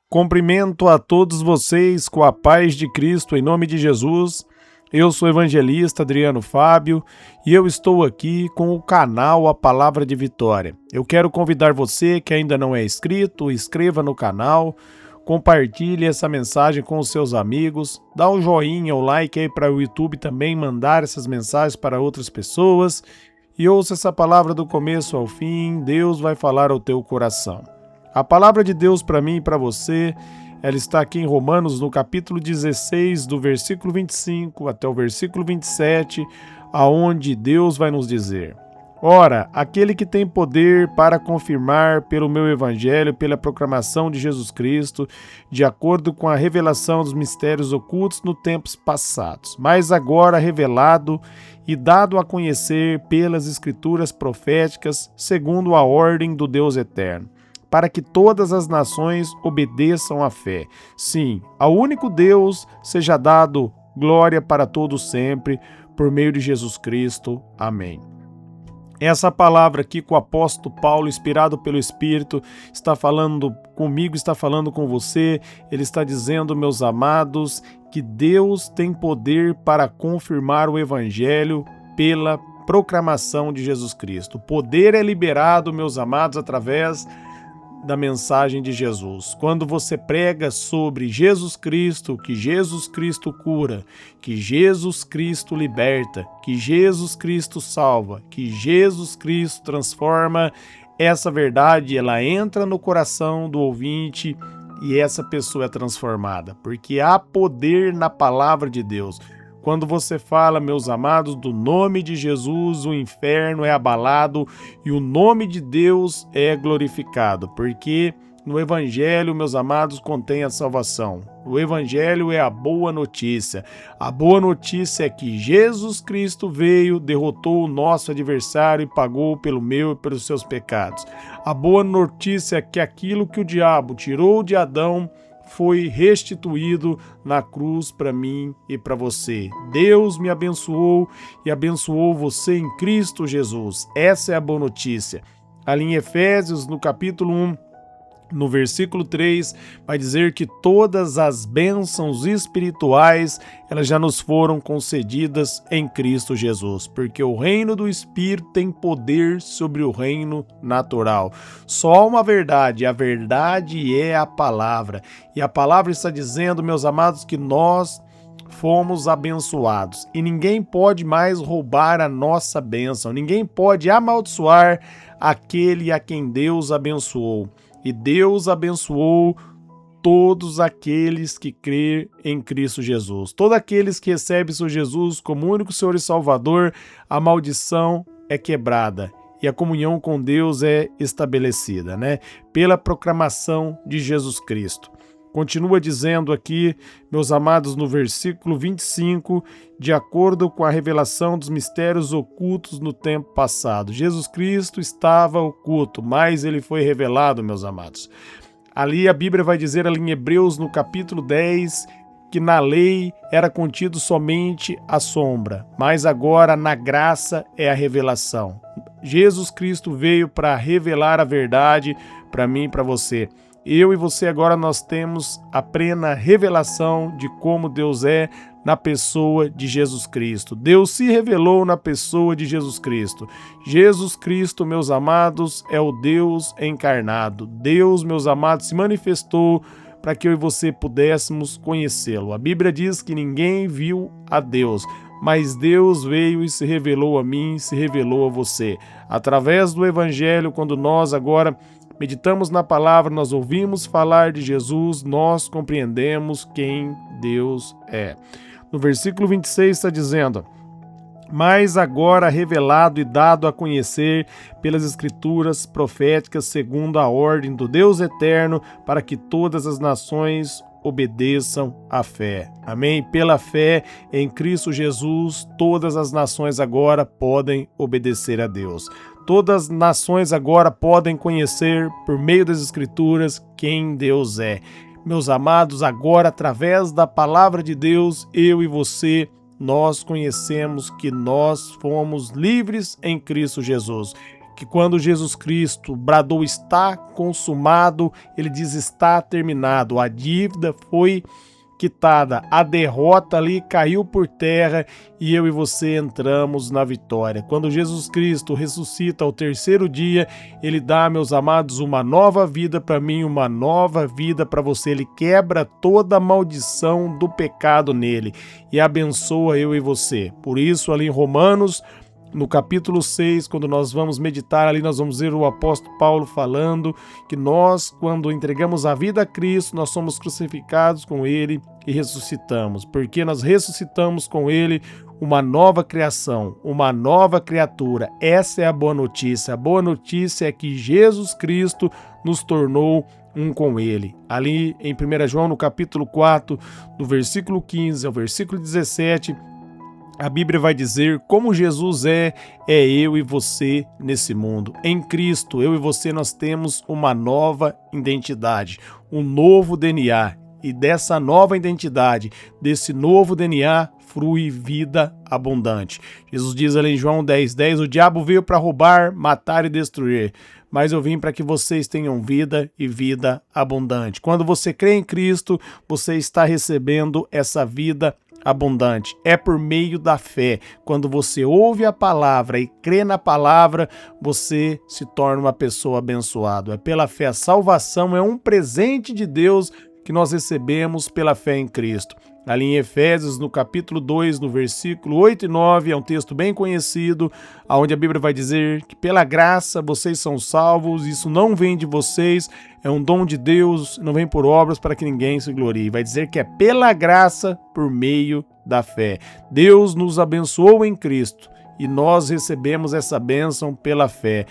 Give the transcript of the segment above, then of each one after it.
Cumprimento a todos vocês com a paz de Cristo, em nome de Jesus. Eu sou o evangelista Adriano Fábio e eu estou aqui com o canal A Palavra de Vitória. Eu quero convidar você que ainda não é inscrito, inscreva no canal, compartilhe essa mensagem com os seus amigos, dá um joinha ou like aí para o YouTube também mandar essas mensagens para outras pessoas e ouça essa palavra do começo ao fim. Deus vai falar ao teu coração. A palavra de Deus para mim e para você, ela está aqui em Romanos, no capítulo 16, do versículo 25 até o versículo 27, aonde Deus vai nos dizer: Ora, aquele que tem poder para confirmar pelo meu evangelho, pela proclamação de Jesus Cristo, de acordo com a revelação dos mistérios ocultos nos tempos passados, mas agora revelado e dado a conhecer pelas escrituras proféticas, segundo a ordem do Deus eterno, para que todas as nações obedeçam à fé. Sim, ao único Deus seja dado glória para todos sempre, por meio de Jesus Cristo. Amém. Essa palavra aqui que o apóstolo Paulo, inspirado pelo Espírito, está falando comigo, está falando com você. Ele está dizendo, meus amados, que Deus tem poder para confirmar o evangelho pela proclamação de Jesus Cristo. O poder é liberado, meus amados, através da mensagem de Jesus. Quando você prega sobre Jesus Cristo, que Jesus Cristo cura, que Jesus Cristo liberta, que Jesus Cristo salva, que Jesus Cristo transforma, essa verdade ela entra no coração do ouvinte e essa pessoa é transformada, porque há poder na palavra de Deus. Quando você fala, meus amados, do nome de Jesus, o inferno é abalado e o nome de Deus é glorificado, porque no Evangelho, meus amados, contém a salvação. O Evangelho é a boa notícia. A boa notícia é que Jesus Cristo veio, derrotou o nosso adversário e pagou pelo meu e pelos seus pecados. A boa notícia é que aquilo que o diabo tirou de Adão foi restituído na cruz para mim e para você. Deus me abençoou e abençoou você em Cristo Jesus. Essa é a boa notícia. Ali em Efésios, no capítulo 1, no versículo 3, vai dizer que todas as bênçãos espirituais, elas já nos foram concedidas em Cristo Jesus, porque o reino do Espírito tem poder sobre o reino natural. Só uma verdade, a verdade é a palavra. E a palavra está dizendo, meus amados, que nós fomos abençoados. E ninguém pode mais roubar a nossa bênção, ninguém pode amaldiçoar aquele a quem Deus abençoou. E Deus abençoou todos aqueles que crêem em Cristo Jesus. Todos aqueles que recebem o Jesus como único Senhor e Salvador, a maldição é quebrada e a comunhão com Deus é estabelecida, né? Pela proclamação de Jesus Cristo. Continua dizendo aqui, meus amados, no versículo 25, de acordo com a revelação dos mistérios ocultos no tempo passado. Jesus Cristo estava oculto, mas ele foi revelado, meus amados. Ali a Bíblia vai dizer, ali em Hebreus, no capítulo 10, que na lei era contido somente a sombra, mas agora na graça é a revelação. Jesus Cristo veio para revelar a verdade para mim e para você. Eu e você agora nós temos a plena revelação de como Deus é na pessoa de Jesus Cristo. Deus se revelou na pessoa de Jesus Cristo. Jesus Cristo, meus amados, é o Deus encarnado. Deus, meus amados, se manifestou para que eu e você pudéssemos conhecê-lo. A Bíblia diz que ninguém viu a Deus, mas Deus veio e se revelou a mim, se revelou a você. Através do Evangelho, quando nós agora meditamos na palavra, nós ouvimos falar de Jesus, nós compreendemos quem Deus é. No versículo 26 está dizendo: Mas agora revelado e dado a conhecer pelas escrituras proféticas, segundo a ordem do Deus eterno, para que todas as nações obedeçam à fé. Amém? Pela fé em Cristo Jesus, todas as nações agora podem obedecer a Deus. Todas as nações agora podem conhecer, por meio das Escrituras, quem Deus é. Meus amados, agora, através da palavra de Deus, eu e você, nós conhecemos que nós fomos livres em Cristo Jesus. que quando Jesus Cristo bradou está consumado, ele diz está terminado. A dívida foi quitada, a derrota ali caiu por terra e eu e você entramos na vitória. Quando Jesus Cristo ressuscita ao terceiro dia, ele dá, meus amados, uma nova vida para mim, uma nova vida para você. Ele quebra toda a maldição do pecado nele e abençoa eu e você. Por isso, ali em Romanos, no capítulo 6, quando nós vamos meditar ali, nós vamos ver o apóstolo Paulo falando que nós, quando entregamos a vida a Cristo, nós somos crucificados com Ele e ressuscitamos, porque nós ressuscitamos com Ele uma nova criação, uma nova criatura. Essa é a boa notícia. A boa notícia é que Jesus Cristo nos tornou um com Ele. Ali em 1 João, no capítulo 4, do versículo 15 ao versículo 17, a Bíblia vai dizer como Jesus é eu e você nesse mundo. Em Cristo, eu e você, nós temos uma nova identidade, um novo DNA. E dessa nova identidade, desse novo DNA, flui vida abundante. Jesus diz ali em João 10:10, o diabo veio para roubar, matar e destruir, mas eu vim para que vocês tenham vida e vida abundante. Quando você crê em Cristo, você está recebendo essa vida abundante. É por meio da fé. Quando você ouve a palavra e crê na palavra, você se torna uma pessoa abençoada. É pela fé. A salvação é um presente de Deus que nós recebemos pela fé em Cristo. Ali em Efésios, no capítulo 2, no versículo 8 e 9, é um texto bem conhecido, onde a Bíblia vai dizer que pela graça vocês são salvos, isso não vem de vocês, é um dom de Deus, não vem por obras para que ninguém se glorie. Vai dizer que é pela graça por meio da fé. Deus nos abençoou em Cristo e nós recebemos essa bênção pela fé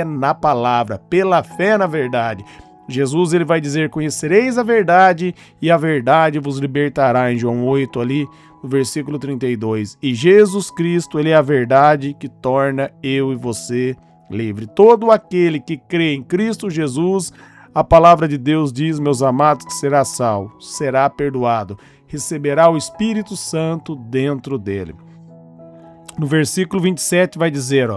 na palavra, pela fé na verdade. Jesus, ele vai dizer, conhecereis a verdade e a verdade vos libertará, em João 8 ali, no versículo 32. E Jesus Cristo, ele é a verdade que torna eu e você livre. Todo aquele que crê em Cristo Jesus, a palavra de Deus diz, meus amados, que será salvo, será perdoado, receberá o Espírito Santo dentro dele. No versículo 27 vai dizer,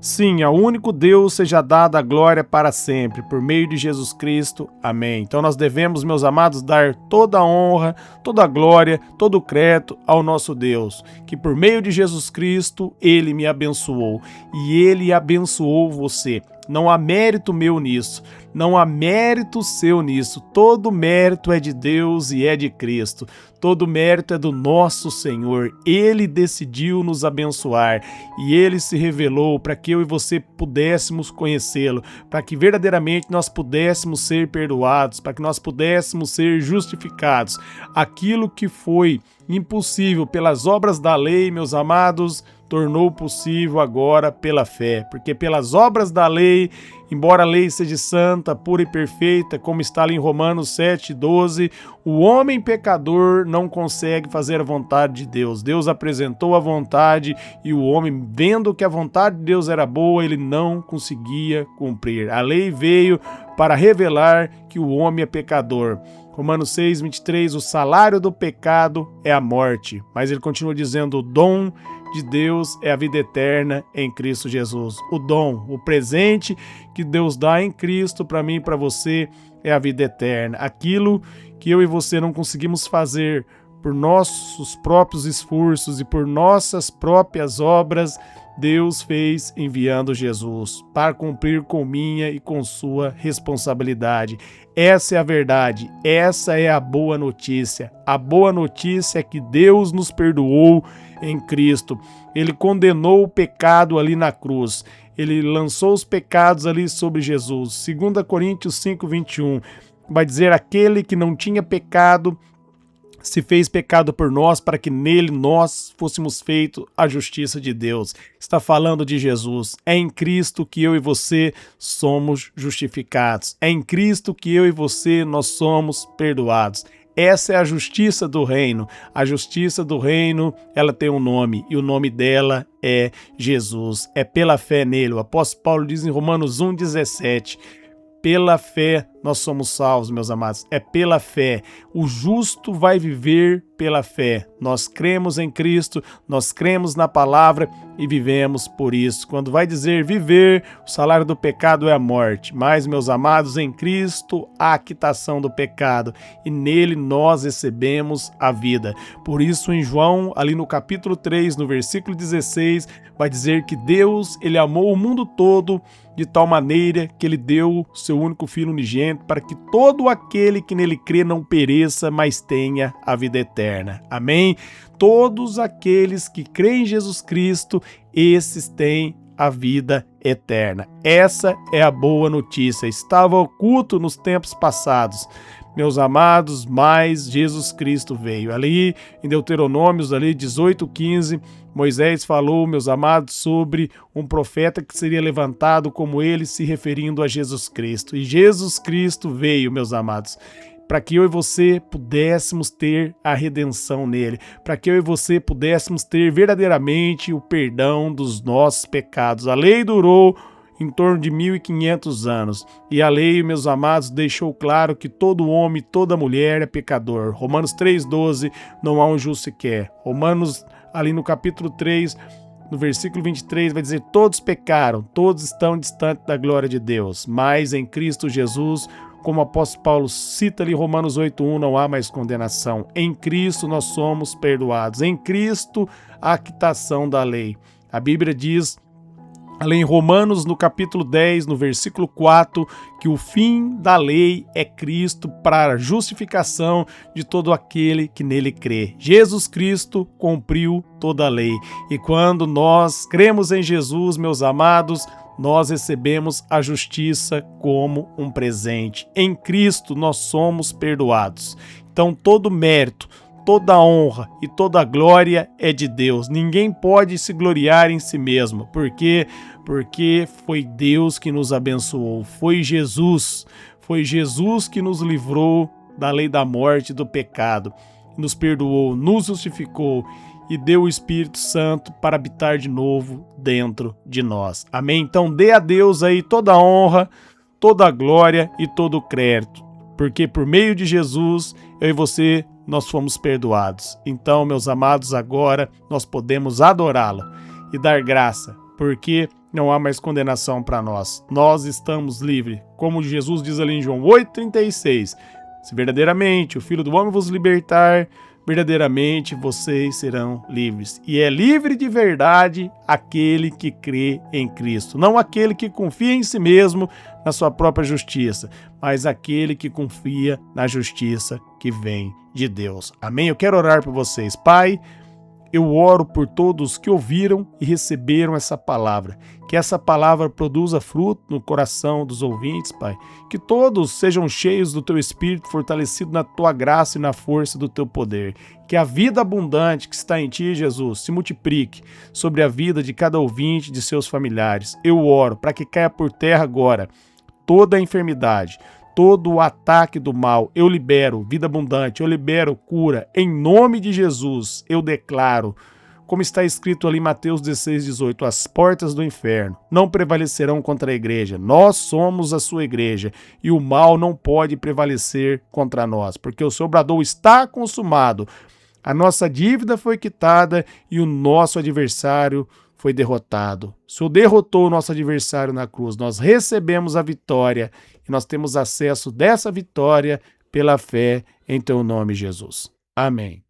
sim, ao único Deus seja dada a glória para sempre, por meio de Jesus Cristo. Amém. Então nós devemos, meus amados, dar toda a honra, toda a glória, todo o crédito ao nosso Deus, que por meio de Jesus Cristo, Ele me abençoou e Ele abençoou você. Não há mérito meu nisso, não há mérito seu nisso. Todo mérito é de Deus e é de Cristo. Todo mérito é do nosso Senhor. Ele decidiu nos abençoar e Ele se revelou para que eu e você pudéssemos conhecê-lo, para que verdadeiramente nós pudéssemos ser perdoados, para que nós pudéssemos ser justificados. Aquilo que foi impossível pelas obras da lei, meus amados, tornou possível agora pela fé, porque pelas obras da lei, embora a lei seja santa, pura e perfeita, como está ali em Romanos 7:12, o homem pecador não consegue fazer a vontade de Deus. Deus apresentou a vontade e o homem, vendo que a vontade de Deus era boa, ele não conseguia cumprir. A lei veio para revelar que o homem é pecador. Romanos 6:23, o salário do pecado é a morte, mas ele continua dizendo, o dom de Deus é a vida eterna em Cristo Jesus. O dom, o presente que Deus dá em Cristo para mim e para você é a vida eterna. Aquilo que eu e você não conseguimos fazer por nossos próprios esforços e por nossas próprias obras, Deus fez enviando Jesus para cumprir com minha e com sua responsabilidade. Essa é a verdade, essa é a boa notícia. A boa notícia é que Deus nos perdoou em Cristo. Ele condenou o pecado ali na cruz. Ele lançou os pecados ali sobre Jesus. 2 Coríntios 5:21 vai dizer, aquele que não tinha pecado se fez pecado por nós, para que nele nós fôssemos feitos a justiça de Deus. Está falando de Jesus. É em Cristo que eu e você somos justificados. É em Cristo que eu e você nós somos perdoados. Essa é a justiça do reino. A justiça do reino, ela tem um nome, e o nome dela é Jesus. É pela fé nele. O apóstolo Paulo diz em Romanos 1:17, pela fé nós somos salvos, meus amados. É pela fé. O justo vai viver pela fé. Nós cremos em Cristo, nós cremos na palavra e vivemos por isso. Quando vai dizer viver, o salário do pecado é a morte. Mas, meus amados, em Cristo há a quitação do pecado e nele nós recebemos a vida. Por isso, em João, ali no capítulo 3, no versículo 16, vai dizer que Deus, ele amou o mundo todo de tal maneira que ele deu seu único Filho unigênito para que todo aquele que nele crê não pereça, mas tenha a vida eterna. Amém? Todos aqueles que creem em Jesus Cristo, esses têm a vida eterna. Essa é a boa notícia. Estava oculto nos tempos passados, meus amados, mas Jesus Cristo veio. Ali em Deuteronômios, ali 18:15, Moisés falou, meus amados, sobre um profeta que seria levantado como ele, se referindo a Jesus Cristo. E Jesus Cristo veio, meus amados, para que eu e você pudéssemos ter a redenção nele, para que eu e você pudéssemos ter verdadeiramente o perdão dos nossos pecados. A lei durou em torno de 1500 anos. E a lei, meus amados, deixou claro que todo homem, toda mulher é pecador. Romanos 3:12, não há um justo sequer. Romanos, ali no capítulo 3, no versículo 23, vai dizer, todos pecaram, todos estão distantes da glória de Deus, mas em Cristo Jesus, como o apóstolo Paulo cita ali em Romanos 8:1, não há mais condenação. Em Cristo nós somos perdoados. Em Cristo a quitação da lei. A Bíblia diz, ali em Romanos, no capítulo 10, no versículo 4, que o fim da lei é Cristo para a justificação de todo aquele que nele crê. Jesus Cristo cumpriu toda a lei. E quando nós cremos em Jesus, meus amados, nós recebemos a justiça como um presente. Em Cristo nós somos perdoados. Então todo mérito, toda honra e toda glória é de Deus. Ninguém pode se gloriar em si mesmo. Por quê? Porque foi Deus que nos abençoou. Foi Jesus que nos livrou da lei da morte e do pecado. Nos perdoou, nos justificou e deu o Espírito Santo para habitar de novo dentro de nós. Amém? Então dê a Deus aí toda a honra, toda a glória e todo o crédito. Porque por meio de Jesus, eu e você, nós fomos perdoados. Então, meus amados, agora nós podemos adorá-lo e dar graça, porque não há mais condenação para nós. Nós estamos livres. Como Jesus diz ali em João 8,36, se verdadeiramente o Filho do Homem vos libertar, verdadeiramente vocês serão livres. E é livre de verdade aquele que crê em Cristo. Não aquele que confia em si mesmo, na sua própria justiça, mas aquele que confia na justiça que vem de Deus. Amém? Eu quero orar por vocês. Pai, eu oro por todos que ouviram e receberam essa palavra. Que essa palavra produza fruto no coração dos ouvintes, Pai. Que todos sejam cheios do Teu Espírito, fortalecidos na Tua graça e na força do Teu poder. Que a vida abundante que está em Ti, Jesus, se multiplique sobre a vida de cada ouvinte e de seus familiares. Eu oro para que caia por terra agora toda a enfermidade, todo o ataque do mal. Eu libero vida abundante, eu libero cura. Em nome de Jesus, eu declaro, como está escrito ali em Mateus 16:18, as portas do inferno não prevalecerão contra a igreja. Nós somos a sua igreja e o mal não pode prevalecer contra nós, porque o seu bradou está consumado. A nossa dívida foi quitada e o nosso adversário foi derrotado. O Senhor derrotou o nosso adversário na cruz. Nós recebemos a vitória e nós temos acesso dessa vitória pela fé em Teu nome, Jesus. Amém.